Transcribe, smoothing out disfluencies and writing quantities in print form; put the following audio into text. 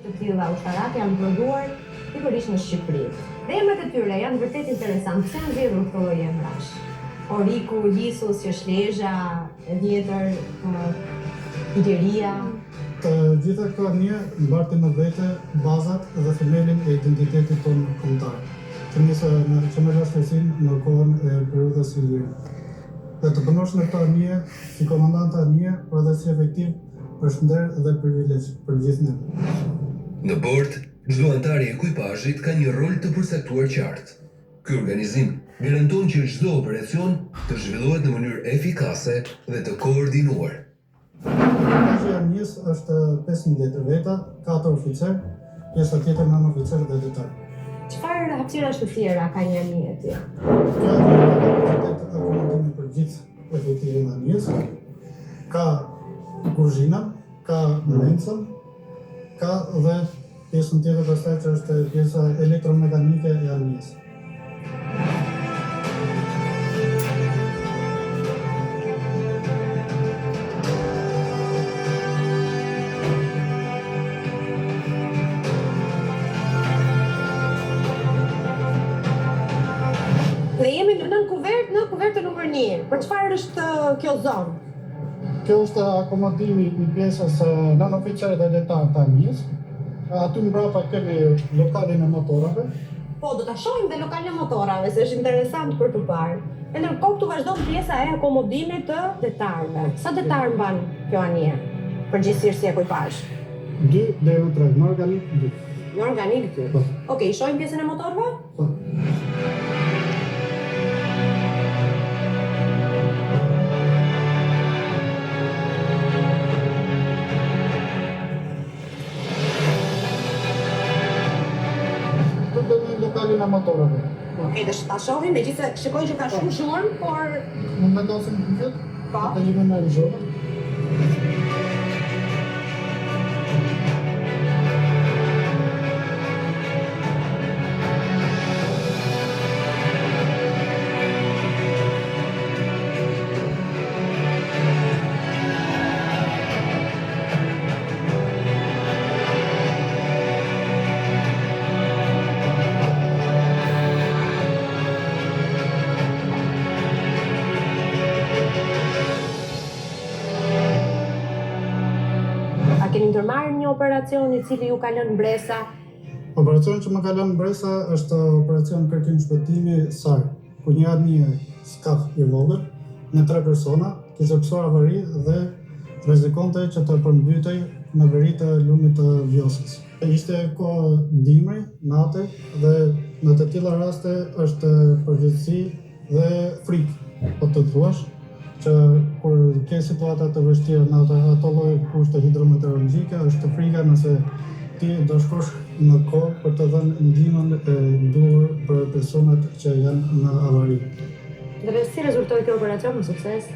të tilla ushtarak janë prodhuar pikërisht në Shqipëri. Dhe emrat e tyre janë vërtet interesant. Pse janë zgjedhur këto lloje emrash? Oriku, Lisus, Qeshlezha, e vjetër Iliria. Të gjitha këto anije mbartin në vete bazat dhe themelin e identitetit tonë kombëtar, që merr rastësinë në kohën e periudhës ilire. Dhe të punosh në këto anije si komandant anije, por edhe si efektiv është nder dhe privilegj për gjithë ne. Në bord, çdo antar i ekuipazhit ka një rol të përcaktuar qartë. Ky organizim garanton që çdo operacion të zhvillohet në mënyrë efikase dhe të koordinuar. Ekuipazhi i anijës është 15 veta, 4 oficer, pjesa tjetër nën oficer dhe detar. Çfarë hapësirash të tjera ka një anije e tillë? Kjo është kapacitet të komandimit për gjithë efektivin e anijës, ka kuzhinën, ka mencën, ka dhe pjesën tjetër pastaj që është pjesa elektromekanike e anijës. Dhe jemi në kuvertë numër 1. Për çfarë është kjo zonë? Kjo është akomodimi i pjesës nën oficer dhe detar të anijës. Aty mbrapa kemi lokalin e motorave. Po, do ta shohim dhe lokalin e motorave, se është interesant për të parë. E ndërkohë këtu vazhdon pjesa e akomodimit të detarëve. Sa detar mban kjo anije? Përgjithsisht si ekuipazh? 2 deri në 3, në organik 2. Në organik 2. Po. Okej, shohim pjesën e motorëve? Po. Lokalin e motorave. Okej, dhe ta shohim, megjithëse shikoj që ka shumë zhurmë, por Mund vendosim në këtë? Po. Të jemi në zhurmë. a keni ndërmarrë një operacion i cili ju ka lënë bresa? Operacioni që më ka lënë bresa është operacion kërkim shpëtimi SAR, ku një anije skaf i vogël me 3 persona kishte pësuar avari dhe rrezikonte që të përmbytej në veri të lumit të Vjosës. Ishte kohë dimri, nate dhe në të tilla raste është përgjithësi dhe frikë, po të thuash, që kur ke situata të vështira në ato lloj kushte hidrometeorologjike, është frika nëse ti do shkosh në kohë për të dhënë ndihmën e duhur për personat që janë në avari. Dhe si rezultoi kjo operacion me sukses?